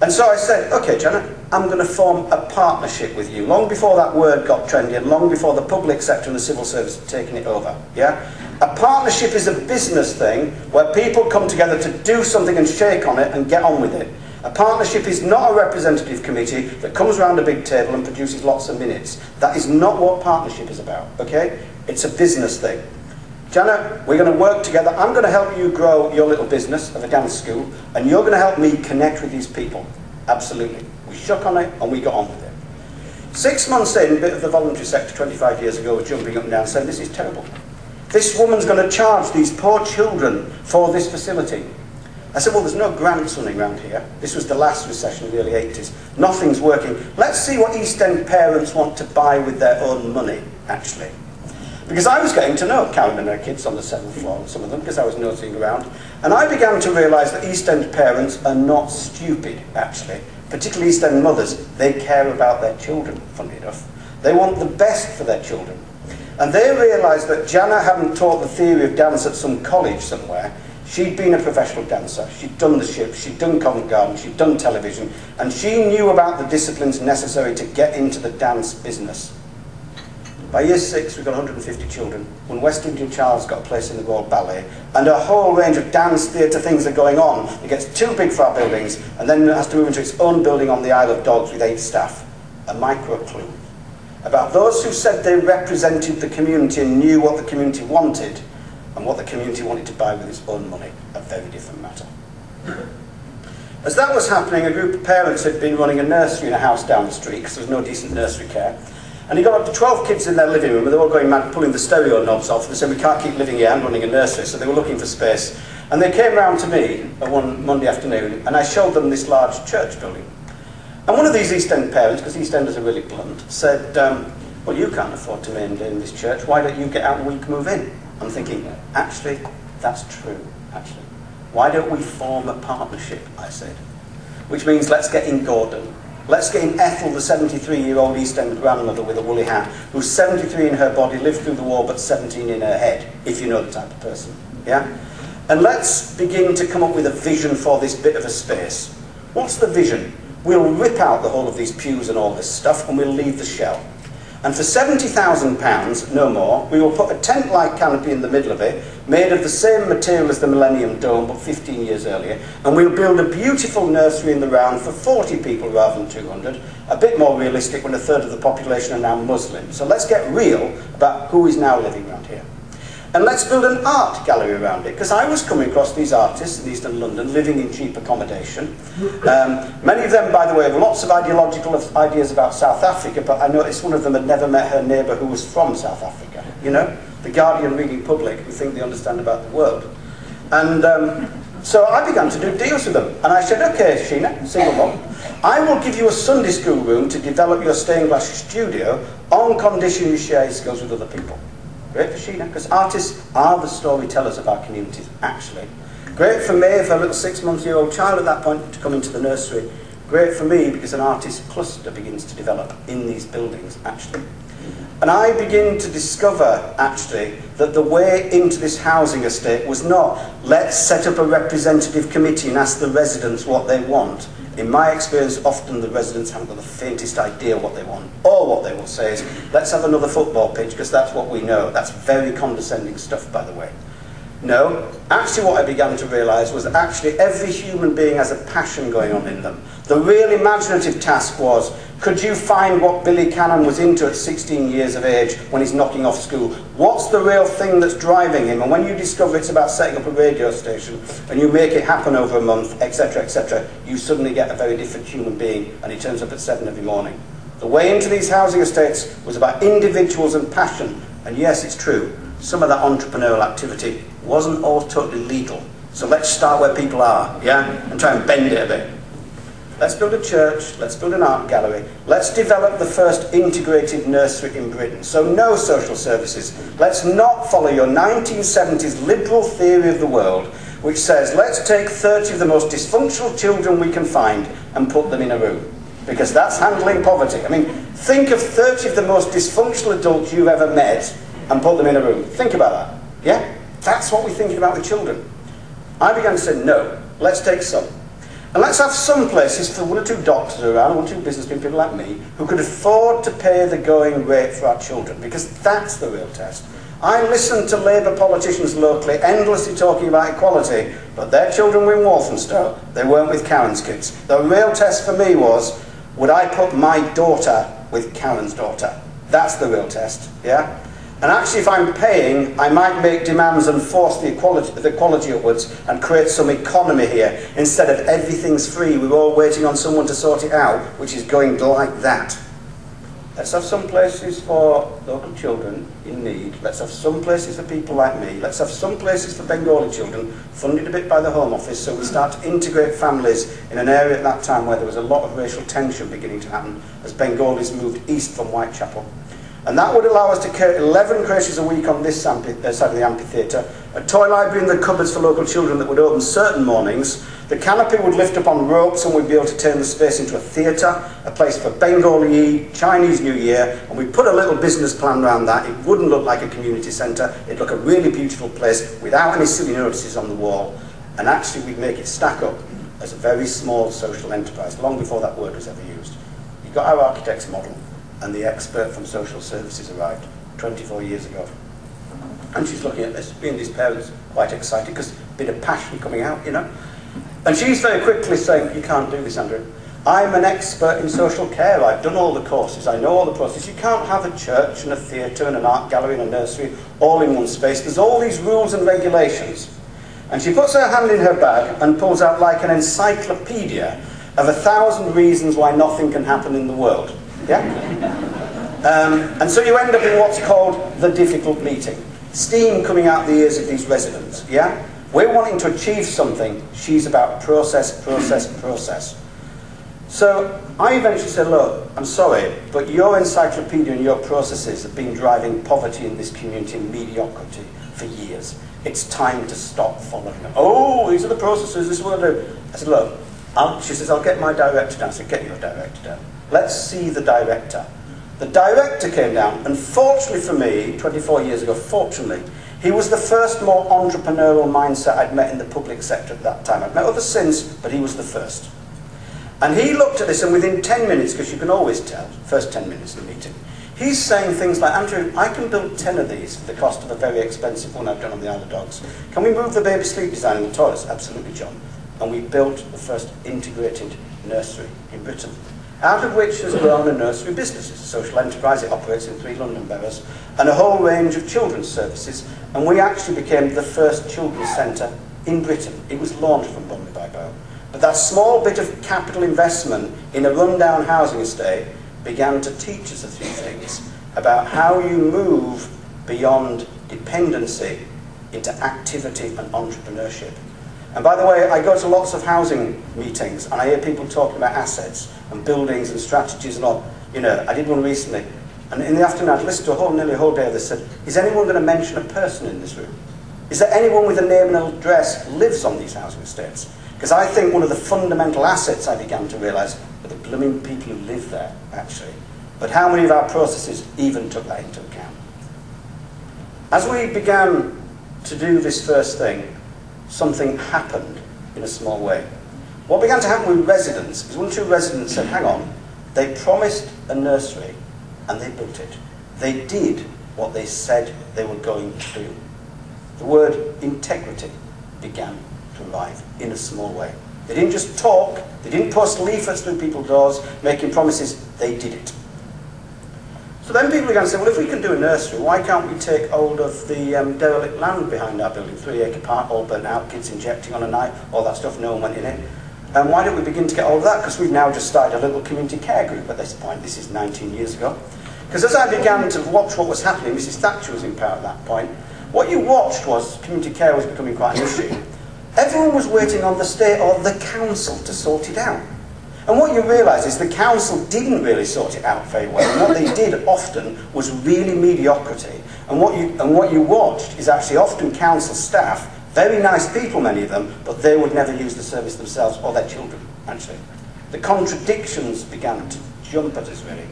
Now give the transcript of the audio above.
And so I said, okay, Janet, I'm going to form a partnership with you. Long before that word got trendy and long before the public sector and the civil service had taken it over. Yeah? A partnership is a business thing where people come together to do something and shake on it and get on with it. A partnership is not a representative committee that comes around a big table and produces lots of minutes. That is not what partnership is about, okay? It's a business thing. Janet, we're going to work together. I'm going to help you grow your little business of a dance school, and you're going to help me connect with these people. Absolutely. We shook on it, and we got on with it. 6 months in, a bit of the voluntary sector 25 years ago was jumping up and down saying, this is terrible. This woman's going to charge these poor children for this facility. I said, well, there's no grants running around here. This was the last recession in the early 80s. Nothing's working. Let's see what East End parents want to buy with their own money, actually. Because I was getting to know Karen and her kids on the 7th floor, some of them, because I was noticing around. And I began to realise that East End parents are not stupid, actually. Particularly East End mothers. They care about their children, funnily enough. They want the best for their children. And they realised that Jana hadn't taught the theory of dance at some college somewhere. She'd been a professional dancer. She'd done the ship, she'd done Covent Garden, she'd done television. And she knew about the disciplines necessary to get into the dance business. By year 6, we've got 150 children. When West Indian Child's got a place in the Royal Ballet, and a whole range of dance theatre things are going on. It gets too big for our buildings, and then it has to move into its own building on the Isle of Dogs with 8 staff. A micro clue about those who said they represented the community and knew what the community wanted, and what the community wanted to buy with its own money. A very different matter. As that was happening, a group of parents had been running a nursery in a house down the street, because there was no decent nursery care. And he got up to 12 kids in their living room, and they were all going mad, pulling the stereo knobs off. They said, we can't keep living here and running a nursery, so they were looking for space. And they came round to me one Monday afternoon, and I showed them this large church building. And one of these East End parents, because East Enders are really blunt, said, well, you can't afford to maintain this church, why don't you get out and we can move in? I'm thinking, actually, that's true, actually. Why don't we form a partnership, I said. Which means let's get in Gordon. Let's get in Ethel, the 73-year-old East End grandmother with a woolly hat, who's 73 in her body, lived through the war, but 17 in her head, if you know the type of person. Yeah? And let's begin to come up with a vision for this bit of a space. What's the vision? We'll rip out the whole of these pews and all this stuff, and we'll leave the shell. And for £70,000, no more, we will put a tent-like canopy in the middle of it, made of the same material as the Millennium Dome, but 15 years earlier, and we'll build a beautiful nursery in the round for 40 people rather than 200, a bit more realistic when a third of the population are now Muslim. So let's get real about who is now living around here. And let's build an art gallery around it, because I was coming across these artists in Eastern London living in cheap accommodation. Many of them, by the way, have lots of ideological ideas about South Africa, but I noticed one of them had never met her neighbour who was from South Africa. You know, the Guardian reading public who think they understand about the world. And so I began to do deals with them. And I said, okay, Sheena, single mom, I will give you a Sunday school room to develop your stained glass studio on condition you share your skills with other people. Great for Sheena, because artists are the storytellers of our communities, actually. Great for me, for a little 6-month-old child at that point to come into the nursery. Great for me, because an artist cluster begins to develop in these buildings, actually. And I begin to discover, actually, that the way into this housing estate was not, let's set up a representative committee and ask the residents what they want. In my experience, often the residents haven't got the faintest idea what they want. Or what they will say is, let's have another football pitch, because that's what we know. That's very condescending stuff, by the way. No, actually what I began to realise was that actually every human being has a passion going on in them. The real imaginative task was, could you find what Billy Cannon was into at 16 years of age when he's knocking off school? What's the real thing that's driving him? And when you discover it's about setting up a radio station and you make it happen over a month, etc., you suddenly get a very different human being, and he turns up at 7 every morning. The way into these housing estates was about individuals and passion. And yes, it's true, some of that entrepreneurial activity wasn't all totally legal. So let's start where people are, yeah? And try and bend it a bit. Let's build a church, let's build an art gallery, let's develop the first integrated nursery in Britain. So no social services. Let's not follow your 1970s liberal theory of the world, which says, let's take 30 of the most dysfunctional children we can find and put them in a room. Because that's handling poverty. I mean, think of 30 of the most dysfunctional adults you've ever met and put them in a room. Think about that, yeah? That's what we're thinking about with children. I began to say, no, let's take some. And let's have some places for 1 or 2 doctors around, 1 or 2 business people like me, who could afford to pay the going rate for our children, because that's the real test. I listened to Labour politicians locally endlessly talking about equality, but their children were in Walthamstow, they weren't with Karen's kids. The real test for me was, would I put my daughter with Karen's daughter? That's the real test, yeah? And actually, if I'm paying, I might make demands and force the quality upwards and create some economy here, instead of everything's free, we're all waiting on someone to sort it out, which is going like that. Let's have some places for local children in need. Let's have some places for people like me. Let's have some places for Bengali children, funded a bit by the Home Office, so we start to integrate families in an area at that time where there was a lot of racial tension beginning to happen as Bengalis moved east from Whitechapel. And that would allow us to create 11 creches a week on this side of the amphitheatre, a toy library in the cupboards for local children that would open certain mornings. The canopy would lift up on ropes and we'd be able to turn the space into a theatre, a place for Bengali Eid, Chinese New Year, and we put a little business plan around that. It wouldn't look like a community centre, it'd look a really beautiful place without any silly notices on the wall, and actually we'd make it stack up as a very small social enterprise, long before that word was ever used. You got our architect's model, and the expert from social services arrived 24 years ago. And she's looking at this, being these parents quite excited, because a bit of passion coming out, you know. And she's very quickly saying, you can't do this, Andrew. I'm an expert in social care, I've done all the courses, I know all the processes. You can't have a church and a theatre and an art gallery and a nursery all in one space. There's all these rules and regulations. And she puts her hand in her bag and pulls out like an encyclopedia of 1,000 reasons why nothing can happen in the world. Yeah? And so you end up in what's called the difficult meeting. Steam coming out the ears of these residents, yeah? We're wanting to achieve something, she's about process, process, process. So I eventually said, look, I'm sorry, but your encyclopedia and your processes have been driving poverty in this community and mediocrity for years. It's time to stop following them. Oh, these are the processes, this is what I do. I said, look, she says, I'll get my director down. I said, get your director down. Let's see the director. The director came down, and fortunately for me, 24 years ago, fortunately, he was the first more entrepreneurial mindset I'd met in the public sector at that time. I've met others since, but he was the first. And he looked at this, and within 10 minutes, because you can always tell, first 10 minutes of the meeting, he's saying things like, Andrew, I can build 10 of these for the cost of a very expensive one I've done on the Isle of Dogs. Can we move the baby sleep design in the toilets? Absolutely, John. And we built the first integrated nursery in Britain, out of which has grown a nursery business. It's a social enterprise, it operates in 3 London boroughs, and a whole range of children's services, and we actually became the first children's centre in Britain. It was launched from Bromley by Bow. But that small bit of capital investment in a rundown housing estate began to teach us a few things about how you move beyond dependency into activity and entrepreneurship. And by the way, I go to lots of housing meetings and I hear people talking about assets and buildings and strategies and all. You know, I did one recently, and in the afternoon I'd listened to nearly a whole day of this. Said, is anyone going to mention a person in this room? Is there anyone with a name and an address who lives on these housing estates? Because I think one of the fundamental assets I began to realise were the blooming people who live there, actually. But how many of our processes even took that into account? As we began to do this first thing, something happened in a small way. What began to happen with residents is 1 or 2 residents said, hang on, they promised a nursery and they built it. They did what they said they were going to do. The word integrity began to arrive in a small way. They didn't just talk, they didn't post leaflets through people's doors making promises, they did it. So then people began to say, well, if we can do a nursery, why can't we take hold of the derelict land behind our building, 3-acre park, all burnt out, kids injecting on a night, all that stuff, no one went in it. And why don't we begin to get hold of that? Because we've now just started a little community care group at this point. This is 19 years ago. Because as I began to watch what was happening, Mrs. Thatcher was in power at that point, what you watched was community care was becoming quite an issue. Everyone was waiting on the state or the council to sort it out. And what you realise is the council didn't really sort it out very well. And what they did often was really mediocrity. And what you watched is actually often council staff, very nice people, many of them, but they would never use the service themselves or their children, actually. The contradictions began to jump at us, really.